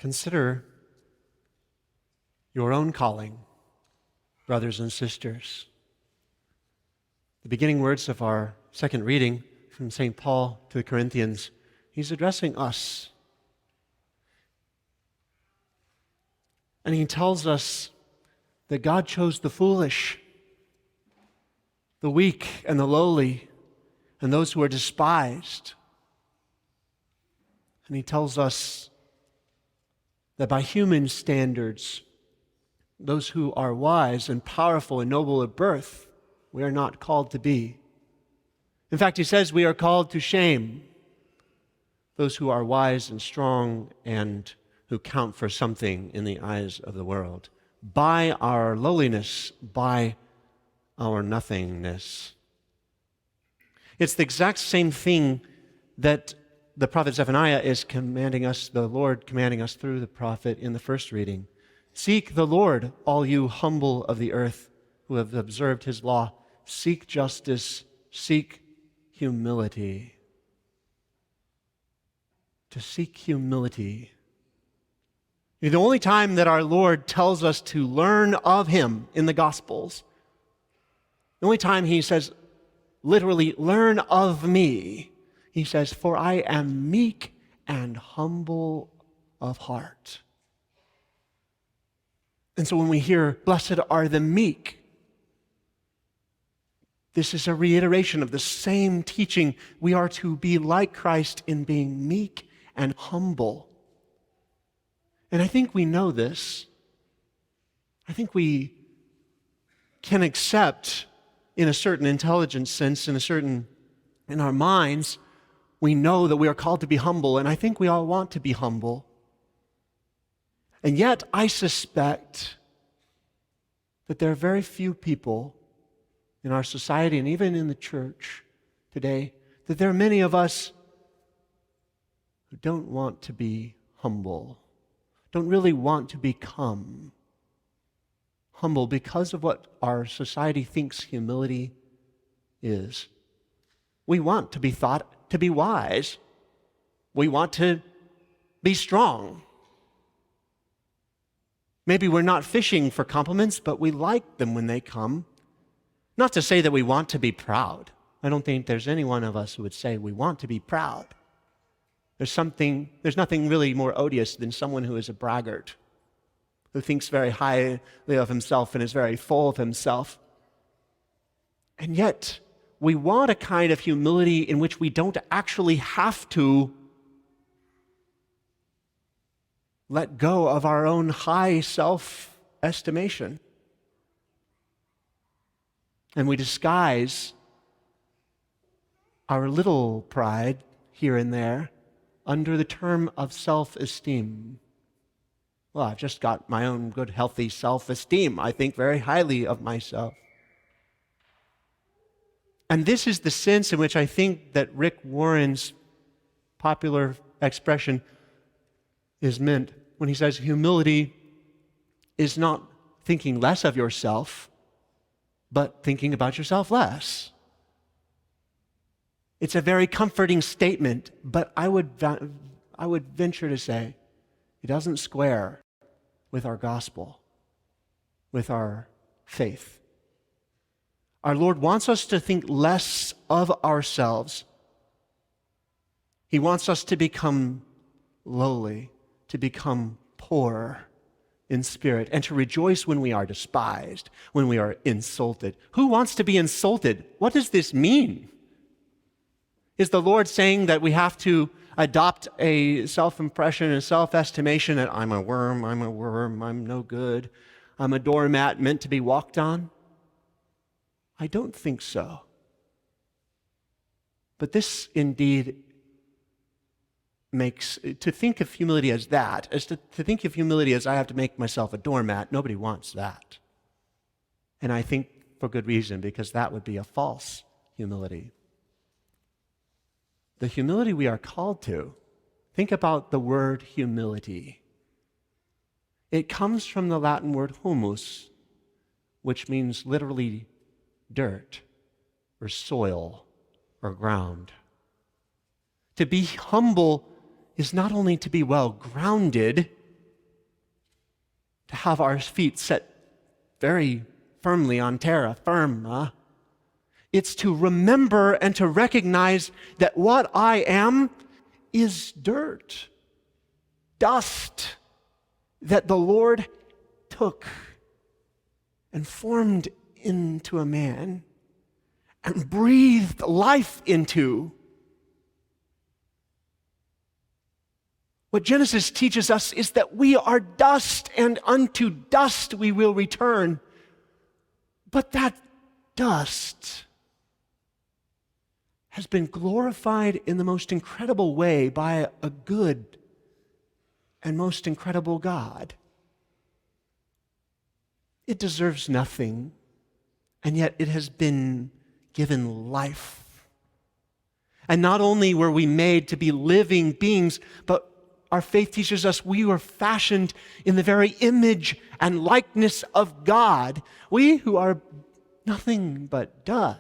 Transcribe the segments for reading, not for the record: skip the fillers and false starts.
Consider your own calling, brothers and sisters. The beginning words of our second reading from St. Paul to the Corinthians, he's addressing us. And he tells us that God chose the foolish, the weak and the lowly, and those who are despised. And he tells us that by human standards, those who are wise and powerful and noble of birth, we are not called to be. In fact, he says we are called to shame those who are wise and strong and who count for something in the eyes of the world by our lowliness, by our nothingness. It's the exact same thing that the prophet Zephaniah is commanding us, the Lord commanding us through the prophet in the first reading. Seek the Lord, all you humble of the earth who have observed his law. Seek justice, seek humility. To seek humility. The only time that our Lord tells us to learn of him in the Gospels, the only time he says, literally, learn of me, he says, for I am meek and humble of heart. And so when we hear, blessed are the meek, this is a reiteration of the same teaching. We are to be like Christ in being meek and humble. And I think we know this. I think we can accept, in a certain intelligence sense, in our minds, we know that we are called to be humble, and I think we all want to be humble. And yet, I suspect that there are very few people in our society and even in the church today, that there are many of us who don't want to be humble, don't really want to become humble because of what our society thinks humility is. We want to be thought to be wise. We want to be strong. Maybe we're not fishing for compliments, but we like them when they come. Not to say that we want to be proud. I don't think there's any one of us who would say we want to be proud. There's nothing really more odious than someone who is a braggart, who thinks very highly of himself and is very full of himself. And yet, we want a kind of humility in which we don't actually have to let go of our own high self-estimation. And we disguise our little pride here and there under the term of self-esteem. Well, I've just got my own good, healthy self-esteem. I think very highly of myself. And this is the sense in which I think that Rick Warren's popular expression is meant when he says humility is not thinking less of yourself, but thinking about yourself less. It's a very comforting statement, but I would venture to say it doesn't square with our gospel, with our faith. Our Lord wants us to think less of ourselves. He wants us to become lowly, to become poor in spirit, and to rejoice when we are despised, when we are insulted. Who wants to be insulted? What does this mean? Is the Lord saying that we have to adopt a self-impression and self-estimation that I'm a worm, I'm no good, I'm a doormat meant to be walked on? I don't think so. But this indeed makes, to think of humility as that, as to think of humility as I have to make myself a doormat, nobody wants that. And I think for good reason, because that would be a false humility. The humility we are called to, think about the word humility. It comes from the Latin word humus, which means literally dirt or soil or ground. To be humble is not only to be well grounded, to have our feet set very firmly on terra firma. It's to remember and to recognize that what I am is dirt, dust that the Lord took and formed into a man and breathed life into. What Genesis teaches us is that we are dust, and unto dust we will return. But that dust has been glorified in the most incredible way by a good and most incredible God. It deserves nothing, and yet it has been given life. And not only were we made to be living beings, but our faith teaches us we were fashioned in the very image and likeness of God. We who are nothing but dust.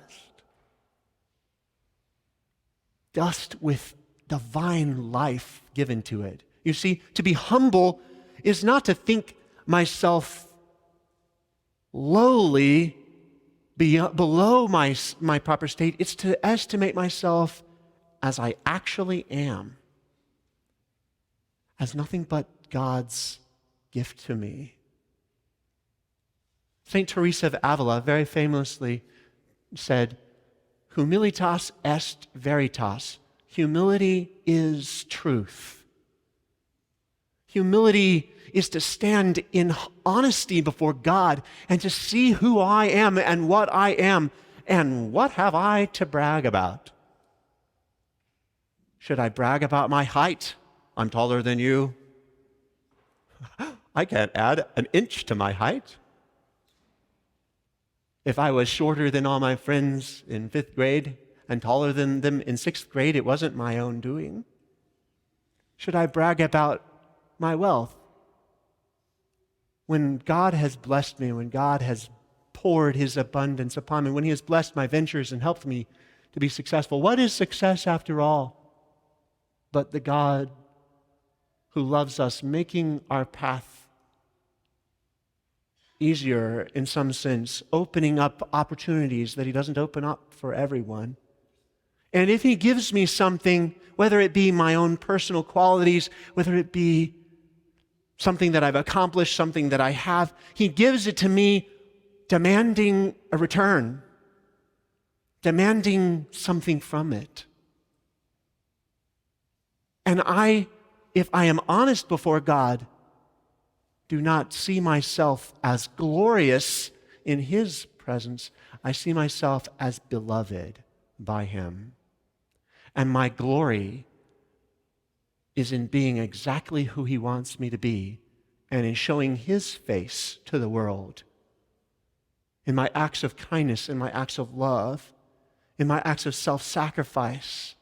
Dust with divine life given to it. You see, to be humble is not to think myself lowly below my proper state. It's to estimate myself as I actually am, as nothing but God's gift to me. Saint Teresa of Avila very famously said, "Humilitas est veritas." Humility is truth. Humility is to stand in honesty before God and to see who I am and what have I to brag about. Should I brag about my height? I'm taller than you. I can't add an inch to my height. If I was shorter than all my friends in 5th grade and taller than them in 6th grade, it wasn't my own doing. Should I brag about my wealth? When God has blessed me, when God has poured His abundance upon me, when He has blessed my ventures and helped me to be successful, what is success after all but the God who loves us, making our path easier in some sense, opening up opportunities that He doesn't open up for everyone. And if He gives me something, whether it be my own personal qualities, whether it be something that I've accomplished, something that I have, He gives it to me demanding a return, demanding something from it. And if I am honest before God, do not see myself as glorious in His presence. I see myself as beloved by Him. And my glory is in being exactly who He wants me to be and in showing His face to the world. In my acts of kindness, in my acts of love, in my acts of self-sacrifice,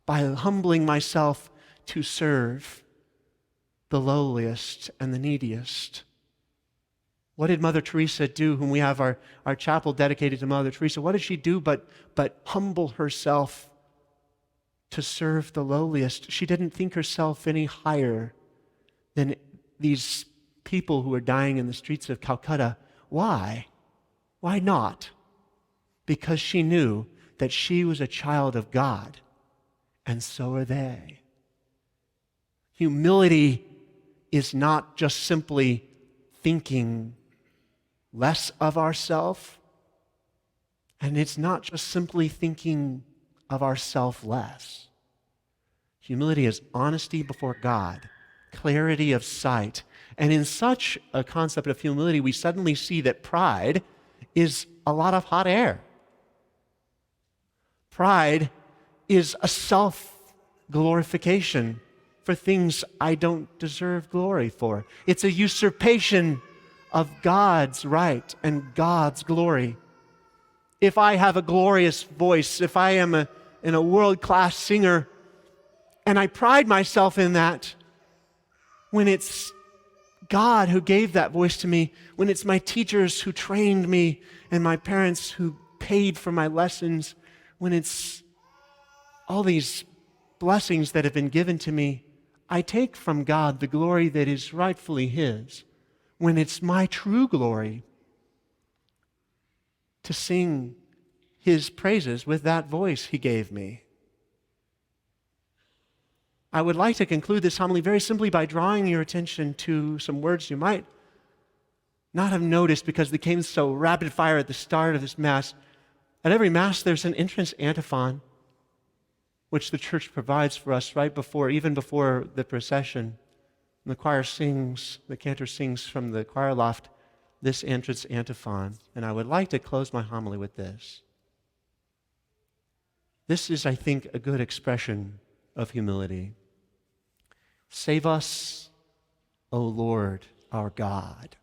by humbling myself to serve the lowliest and the neediest. What did Mother Teresa do, whom we have our chapel dedicated to Mother Teresa? What did she do but humble herself to serve the lowliest? She didn't think herself any higher than these people who were dying in the streets of Calcutta. Why? Why not? Because she knew that she was a child of God, and so are they. Humility is not just simply thinking less of ourselves, and it's not just simply thinking of ourselves less. Humility is honesty before God, clarity of sight, and in such a concept of humility, we suddenly see that pride is a lot of hot air. Pride is a self-glorification for things I don't deserve glory for. It's a usurpation of God's right and God's glory. If I have a glorious voice, if I am a world-class singer, and I pride myself in that, when it's God who gave that voice to me, when it's my teachers who trained me and my parents who paid for my lessons, when it's all these blessings that have been given to me, I take from God the glory that is rightfully His. when it's my true glory to sing his praises with that voice he gave me. I would like to conclude this homily very simply by drawing your attention to some words you might not have noticed because they came so rapid fire at the start of this Mass. At every Mass, there's an entrance antiphon, which the church provides for us right before, even before the procession. And the choir sings, the cantor sings from the choir loft this entrance antiphon. And I would like to close my homily with this. This is, I think, a good expression of humility. Save us, O Lord, our God,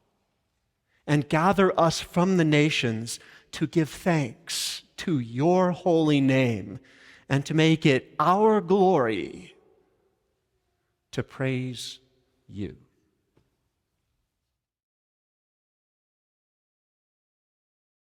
and gather us from the nations to give thanks to your holy name and to make it our glory to praise you.